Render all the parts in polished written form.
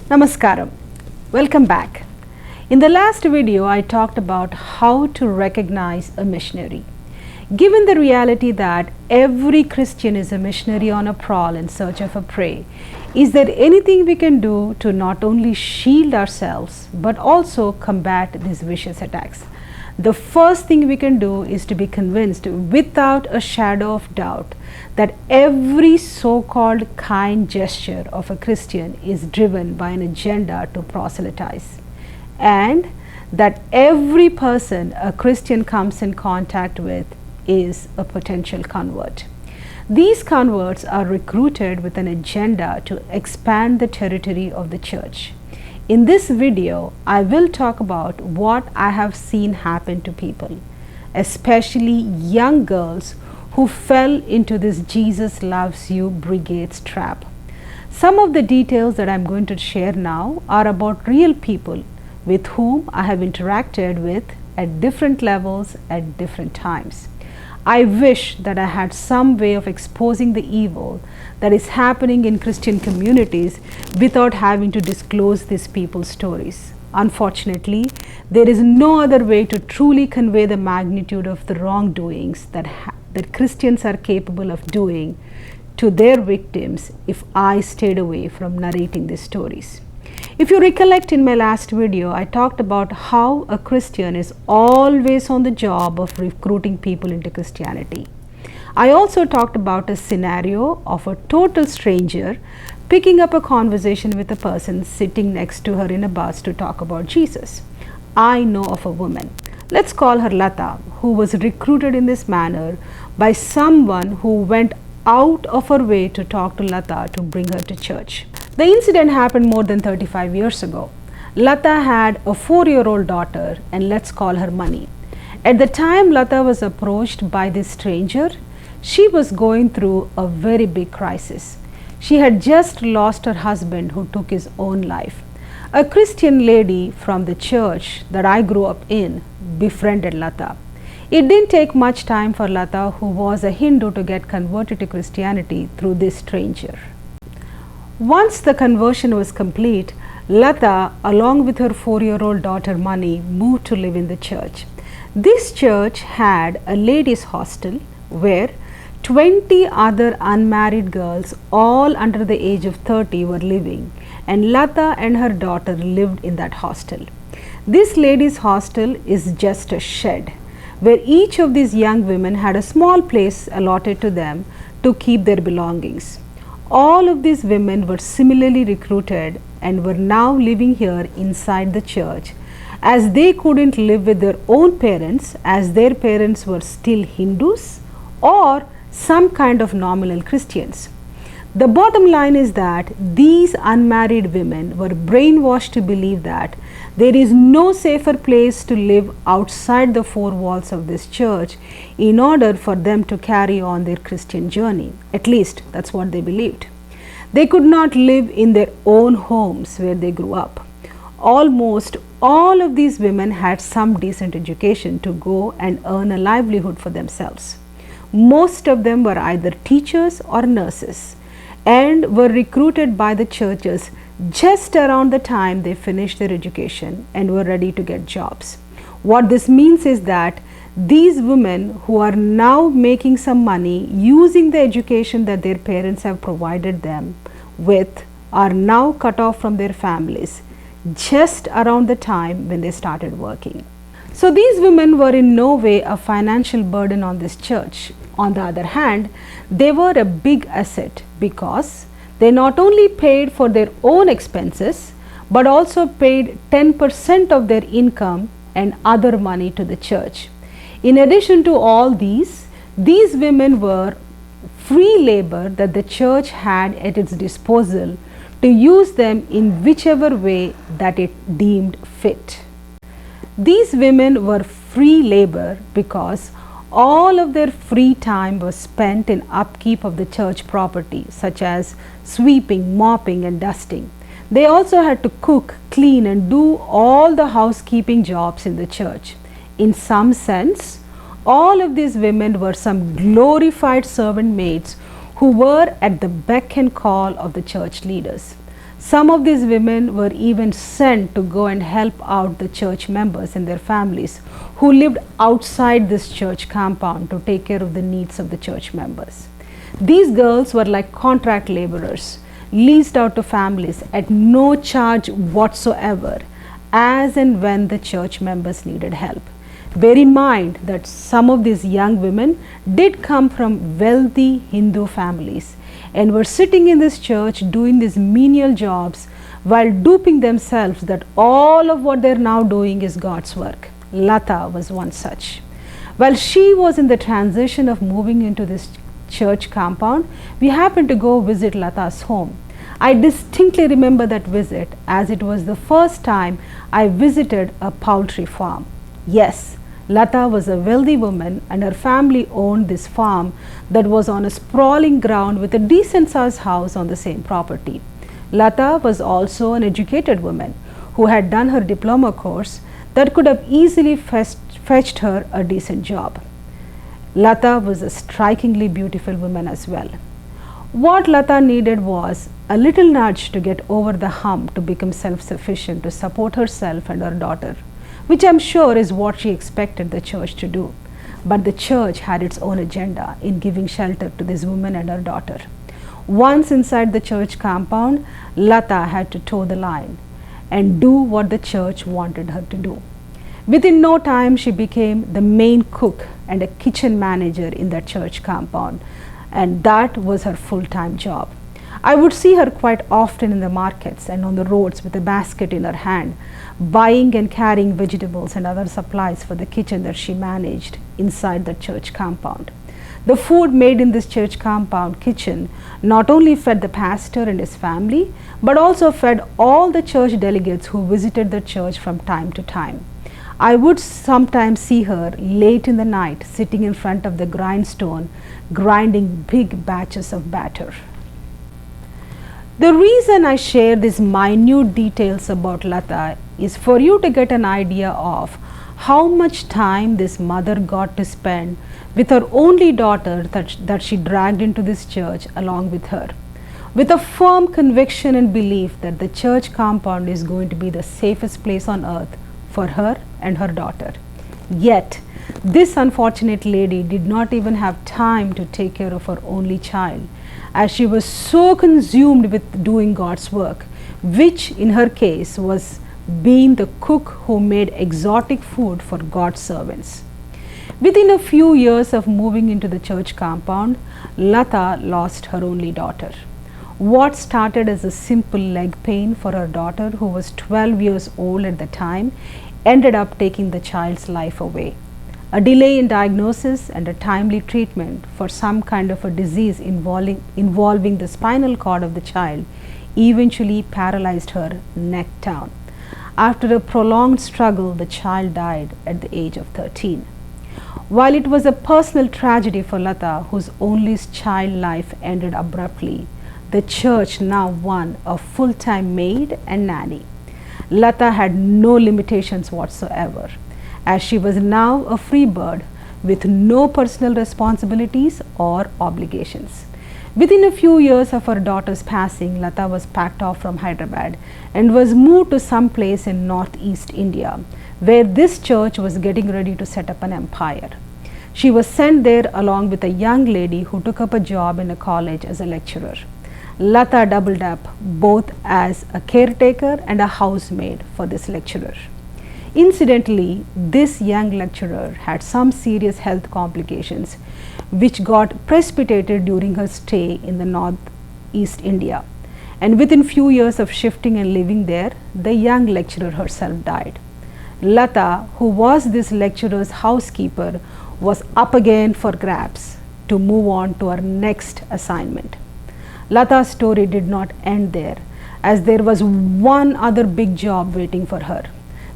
Namaskaram. Welcome back. In the last video, I talked about how to recognize a missionary. Given the reality that every Christian is a missionary on a prowl in search of a prey, is there anything we can do to not only shield ourselves but also combat these vicious attacks? The first thing we can do is to be convinced without a shadow of doubt that every so-called kind gesture of a Christian is driven by an agenda to proselytize, and that every person a Christian comes in contact with is a potential convert. These converts are recruited with an agenda to expand the territory of the church. In this video, I will talk about what I have seen happen to people, especially young girls who fell into this Jesus loves you brigade's trap. Some of the details that I'm going to share now are about real people with whom I have interacted with at different levels at different times. I wish that I had some way of exposing the evil that is happening in Christian communities without having to disclose these people's stories. Unfortunately, there is no other way to truly convey the magnitude of the wrongdoings that Christians are capable of doing to their victims if I stayed away from narrating these stories. If you recollect, in my last video, I talked about how a Christian is always on the job of recruiting people into Christianity. I also talked about a scenario of a total stranger picking up a conversation with a person sitting next to her in a bus to talk about Jesus. I know of a woman, let's call her Lata, who was recruited in this manner by someone who went out of her way to talk to Lata to bring her to church. The incident happened more than 35 years ago. Lata had a 4-year-old daughter, and let's call her Mani. At the time Lata was approached by this stranger, she was going through a very big crisis. She had just lost her husband who took his own life. A Christian lady from the church that I grew up in befriended Lata. It didn't take much time for Lata, who was a Hindu, to get converted to Christianity through this stranger. Once the conversion was complete, Lata, along with her 4-year-old daughter Mani, moved to live in the church. This church had a ladies' hostel where 20 other unmarried girls, all under the age of 30, were living, and Lata and her daughter lived in that hostel. This ladies' hostel is just a shed where each of these young women had a small place allotted to them to keep their belongings. All of these women were similarly recruited and were now living here inside the church, as they couldn't live with their own parents, as their parents were still Hindus or some kind of nominal Christians. The bottom line is that these unmarried women were brainwashed to believe that there is no safer place to live outside the 4 walls of this church in order for them to carry on their Christian journey. At least that's what they believed. They could not live in their own homes where they grew up. Almost all of these women had some decent education to go and earn a livelihood for themselves. Most of them were either teachers or nurses, and were recruited by the churches just around the time they finished their education and were ready to get jobs. What this means is that these women, who are now making some money using the education that their parents have provided them with, are now cut off from their families just around the time when they started working. So these women were in no way a financial burden on this church. On the other hand, they were a big asset because they not only paid for their own expenses but also paid 10% of their income and other money to the church. In addition to all these women were free labor that the church had at its disposal to use them in whichever way that it deemed fit. These women were free labor because all of their free time was spent in upkeep of the church property, such as sweeping, mopping and dusting. They also had to cook, clean and do all the housekeeping jobs in the church. In some sense, all of these women were some glorified servant maids who were at the beck and call of the church leaders. Some of these women were even sent to go and help out the church members and their families who lived outside this church compound to take care of the needs of the church members. These girls were like contract laborers, leased out to families at no charge whatsoever, as and when the church members needed help. Bear in mind that some of these young women did come from wealthy Hindu families and were sitting in this church doing these menial jobs while duping themselves that all of what they're now doing is God's work. Lata was one such. While she was in the transition of moving into this church compound, we happened to go visit Lata's home. I distinctly remember that visit as it was the first time I visited a poultry farm. Yes, Lata was a wealthy woman and her family owned this farm that was on a sprawling ground with a decent sized house on the same property. Lata was also an educated woman who had done her diploma course that could have easily fetched her a decent job. Lata was a strikingly beautiful woman as well. What Lata needed was a little nudge to get over the hump to become self-sufficient, to support herself and her daughter, which I'm sure is what she expected the church to do. But the church had its own agenda in giving shelter to this woman and her daughter. Once inside the church compound, Lata had to toe the line and do what the church wanted her to do. Within no time, she became the main cook and a kitchen manager in that church compound, and that was her full-time job. I would see her quite often in the markets and on the roads with a basket in her hand, buying and carrying vegetables and other supplies for the kitchen that she managed inside the church compound. The food made in this church compound kitchen not only fed the pastor and his family, but also fed all the church delegates who visited the church from time to time. I would sometimes see her late in the night sitting in front of the grindstone, grinding big batches of batter. The reason I share these minute details about Lata is for you to get an idea of how much time this mother got to spend with her only daughter that she dragged into this church along with her, with a firm conviction and belief that the church compound is going to be the safest place on earth for her and her daughter. Yet, this unfortunate lady did not even have time to take care of her only child, as she was so consumed with doing God's work, which in her case was being the cook who made exotic food for God's servants. Within a few years of moving into the church compound, Lata lost her only daughter. What started as a simple leg pain for her daughter, who was 12 years old at the time, ended up taking the child's life away. A delay in diagnosis and a timely treatment for some kind of a disease involving the spinal cord of the child eventually paralyzed her neck down. After a prolonged struggle, the child died at the age of 13. While it was a personal tragedy for Lata, whose only child life ended abruptly, the church now won a full-time maid and nanny. Lata had no limitations whatsoever, as she was now a free bird with no personal responsibilities or obligations. Within a few years of her daughter's passing, Lata was packed off from Hyderabad and was moved to some place in northeast India, where this church was getting ready to set up an empire. She was sent there along with a young lady who took up a job in a college as a lecturer. Lata doubled up both as a caretaker and a housemaid for this lecturer. Incidentally, this young lecturer had some serious health complications which got precipitated during her stay in the northeast India, and within few years of shifting and living there, the young lecturer herself died. Lata, who was this lecturer's housekeeper, was up again for grabs to move on to her next assignment. Lata's story did not end there, as there was one other big job waiting for her.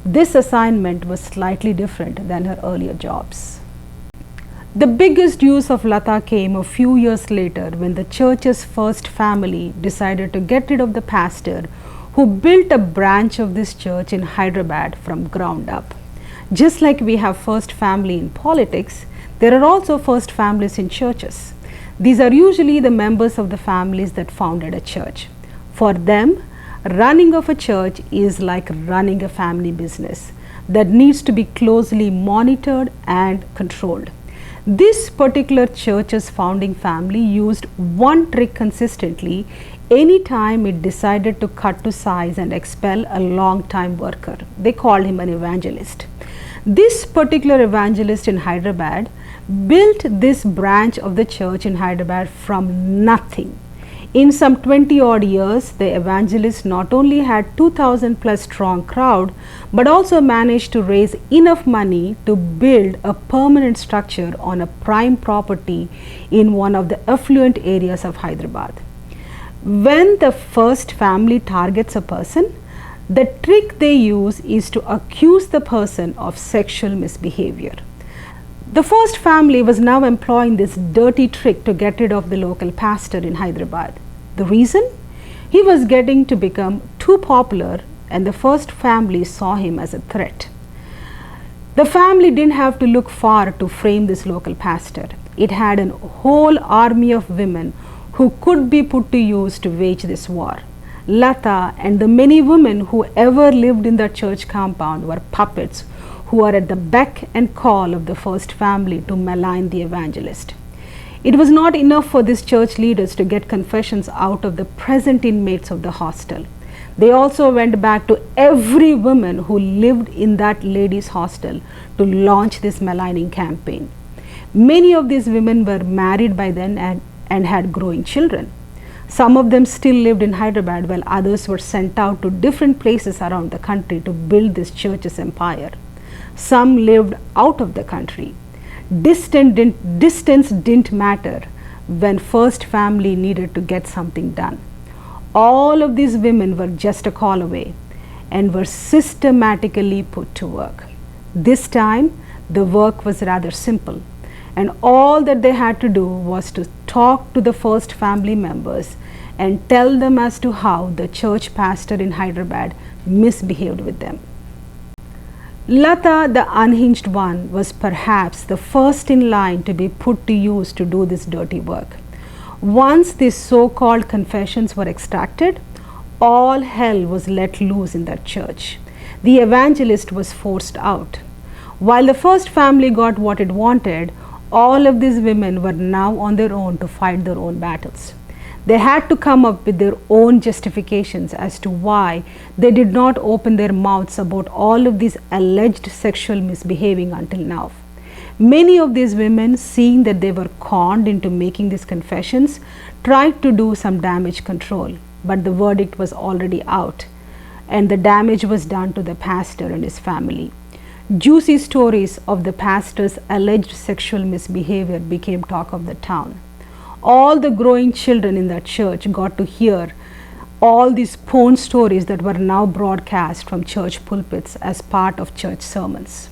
This assignment was slightly different than her earlier jobs. The biggest use of Lata came a few years later, when the church's first family decided to get rid of the pastor who built a branch of this church in Hyderabad from ground up. Just like we have first family in politics, there are also first families in churches. These are usually the members of the families that founded a church. For them, Running of a church is like running a family business that needs to be closely monitored and controlled. This particular church's founding family used one trick consistently anytime it decided to cut to size and expel a long-time worker. They called him an evangelist. This particular evangelist in Hyderabad built this branch of the church in Hyderabad from nothing. In some 20 odd years, the evangelist not only had 2000 plus strong crowd, but also managed to raise enough money to build a permanent structure on a prime property in one of the affluent areas of Hyderabad. When the first family targets a person, the trick they use is to accuse the person of sexual misbehavior. The first family was now employing this dirty trick to get rid of the local pastor in Hyderabad. The reason? He was getting to become too popular, and the first family saw him as a threat. The family didn't have to look far to frame this local pastor. It had a whole army of women who could be put to use to wage this war. Lata and the many women who ever lived in that church compound were puppets who were at the beck and call of the first family to malign the evangelist. It was not enough for these church leaders to get confessions out of the present inmates of the hostel. They also went back to every woman who lived in that ladies' hostel to launch this maligning campaign. Many of these women were married by then and had growing children. Some of them still lived in Hyderabad while others were sent out to different places around the country to build this church's empire. Some lived out of the country. Distance didn't matter when first family needed to get something done. All of these women were just a call away and were systematically put to work. This time the work was rather simple, and all that they had to do was to talk to the first family members and tell them as to how the church pastor in Hyderabad misbehaved with them. Lata, the unhinged one, was perhaps the first in line to be put to use to do this dirty work. Once these so-called confessions were extracted, all hell was let loose in that church. The evangelist was forced out. While the first family got what it wanted, all of these women were now on their own to fight their own battles. They had to come up with their own justifications as to why they did not open their mouths about all of these alleged sexual misbehaving until now. Many of these women, seeing that they were conned into making these confessions, tried to do some damage control, but the verdict was already out and the damage was done to the pastor and his family. Juicy stories of the pastor's alleged sexual misbehavior became talk of the town. All the growing children in that church got to hear all these porn stories that were now broadcast from church pulpits as part of church sermons.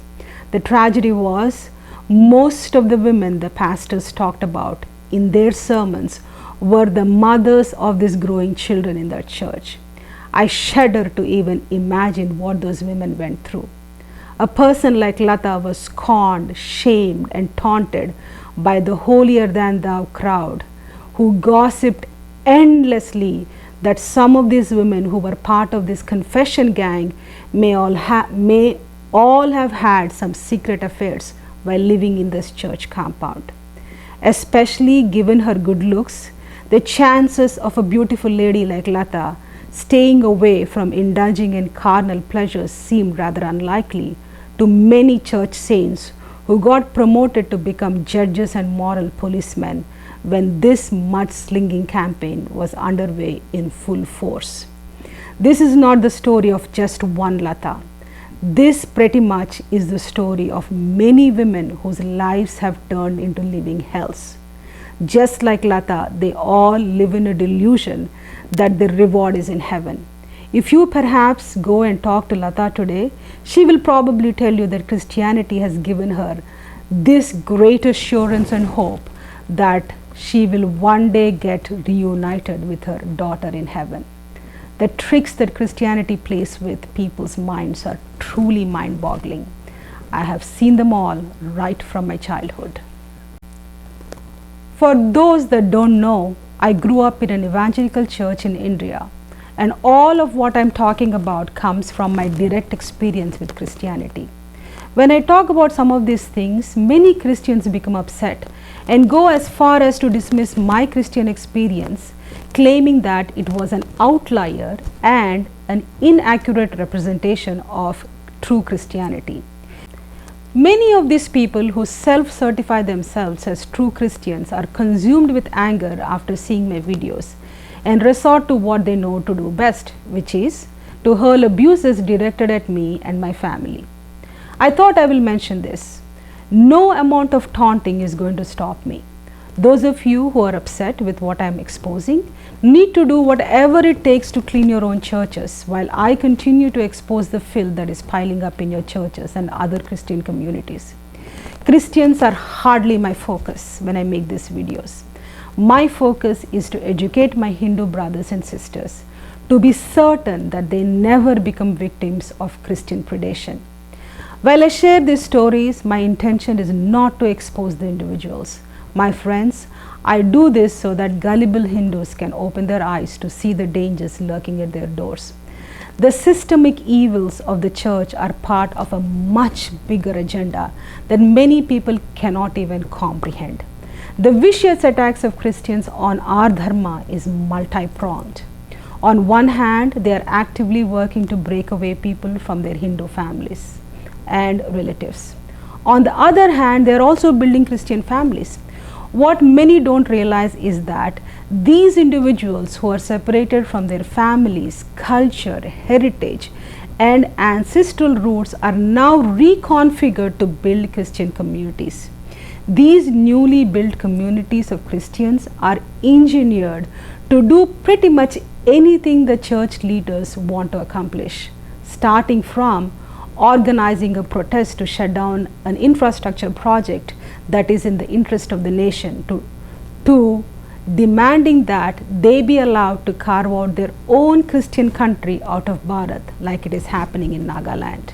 The tragedy was most of the women the pastors talked about in their sermons were the mothers of these growing children in that church. I shudder to even imagine what those women went through. A person like Lata was scorned, shamed and taunted by the holier than thou crowd, who gossiped endlessly that some of these women who were part of this confession gang may all have had some secret affairs while living in this church compound. Especially given her good looks, the chances of a beautiful lady like Lata staying away from indulging in carnal pleasures seemed rather unlikely to many church saints who got promoted to become judges and moral policemen when this mudslinging campaign was underway in full force. This is not the story of just one Lata. This pretty much is the story of many women whose lives have turned into living hells. Just like Lata, they all live in a delusion that their reward is in heaven. If you perhaps go and talk to Lata today, she will probably tell you that Christianity has given her this great assurance and hope that she will one day get reunited with her daughter in heaven. The tricks that Christianity plays with people's minds are truly mind-boggling. I have seen them all right from my childhood. For those that don't know, I grew up in an evangelical church in India, And all of what I'm talking about comes from my direct experience with Christianity. When I talk about some of these things, many Christians become upset and go as far as to dismiss my Christian experience, claiming that it was an outlier and an inaccurate representation of true Christianity. Many of these people who self-certify themselves as true Christians are consumed with anger after seeing my videos and resort to what they know to do best, which is to hurl abuses directed at me and my family. I thought I will mention this. No amount of taunting is going to stop me. Those of you who are upset with what I am exposing need to do whatever it takes to clean your own churches while I continue to expose the filth that is piling up in your churches and other Christian communities. Christians are hardly my focus when I make these videos. My focus is to educate my Hindu brothers and sisters to be certain that they never become victims of Christian predation. While I share these stories, my intention is not to expose the individuals. My friends, I do this so that gullible Hindus can open their eyes to see the dangers lurking at their doors. The systemic evils of the church are part of a much bigger agenda that many people cannot even comprehend. The vicious attacks of Christians on our dharma is multi-pronged. On one hand, they are actively working to break away people from their Hindu families and relatives. On the other hand, they are also building Christian families. What many don't realize is that these individuals who are separated from their families, culture, heritage, and ancestral roots are now reconfigured to build Christian communities. These newly built communities of Christians are engineered to do pretty much anything the church leaders want to accomplish, starting from organizing a protest to shut down an infrastructure project that is in the interest of the nation to demanding that they be allowed to carve out their own Christian country out of Bharat like it is happening in Nagaland.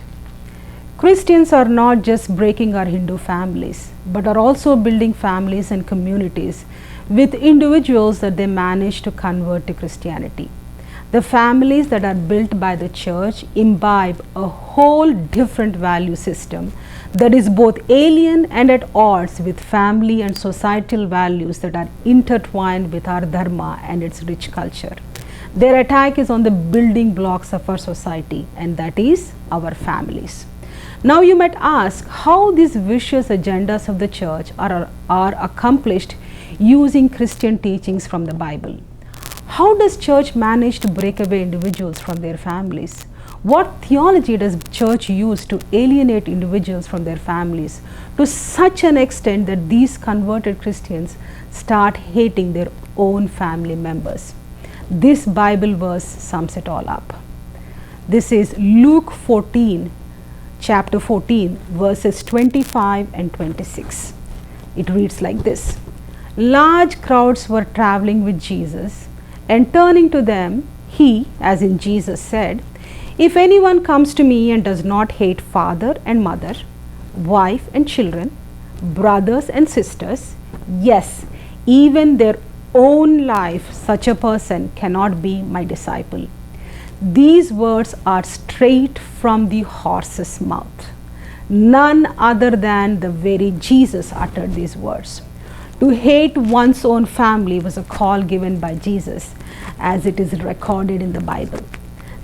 Christians are not just breaking our Hindu families, but are also building families and communities with individuals that they manage to convert to Christianity. The families that are built by the church imbibe a whole different value system that is both alien and at odds with family and societal values that are intertwined with our dharma and its rich culture. Their attack is on the building blocks of our society, and that is our families. Now you might ask how these vicious agendas of the church are accomplished using Christian teachings from the Bible. How does church manage to break away individuals from their families? What theology does church use to alienate individuals from their families to such an extent that these converted Christians start hating their own family members? This Bible verse sums it all up. This is Luke 14, chapter 14, verses 25 and 26. It reads like this. Large crowds were traveling with Jesus, and turning to them, he, as in Jesus, said, If anyone comes to me and does not hate father and mother, wife and children, brothers and sisters, yes, even their own life, such a person cannot be my disciple. These words are straight from the horse's mouth. None other than the very Jesus uttered these words. To hate one's own family was a call given by Jesus, as it is recorded in the Bible.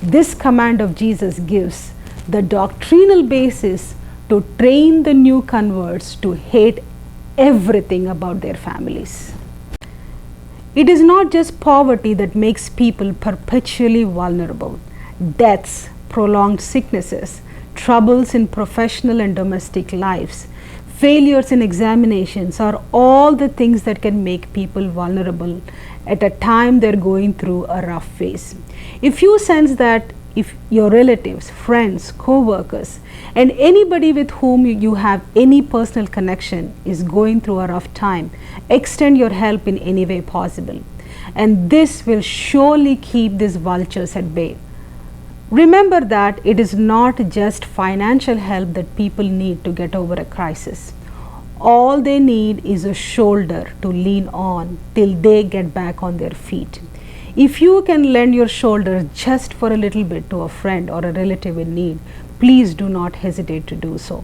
This command of Jesus gives the doctrinal basis to train the new converts to hate everything about their families. It is not just poverty that makes people perpetually vulnerable. Deaths, prolonged sicknesses, troubles in professional and domestic lives, failures in examinations are all the things that can make people vulnerable at a time they're going through a rough phase. If you sense that if your relatives, friends, co-workers, and anybody with whom you have any personal connection is going through a rough time, extend your help in any way possible. And this will surely keep these vultures at bay. Remember that it is not just financial help that people need to get over a crisis. All they need is a shoulder to lean on till they get back on their feet. If you can lend your shoulder just for a little bit to a friend or a relative in need, please do not hesitate to do so.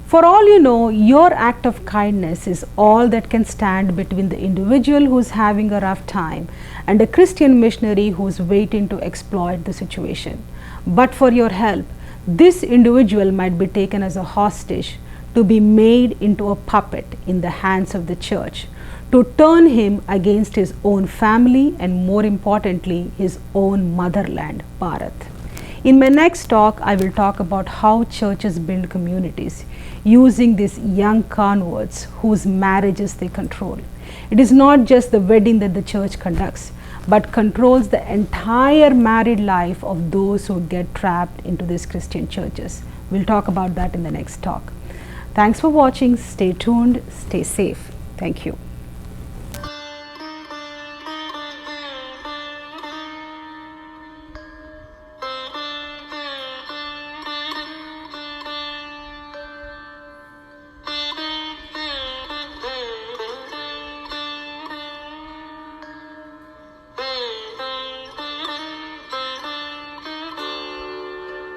For all you know, your act of kindness is all that can stand between the individual who's having a rough time and a Christian missionary who's waiting to exploit the situation. But for your help, this individual might be taken as a hostage to be made into a puppet in the hands of the church, to turn him against his own family and, more importantly, his own motherland, Bharat. In my next talk, I will talk about how churches build communities using these young converts whose marriages they control. It is not just the wedding that the church conducts, but controls the entire married life of those who get trapped into these Christian churches. We'll talk about that in the next talk. Thanks for watching. Stay tuned. Stay safe. Thank you.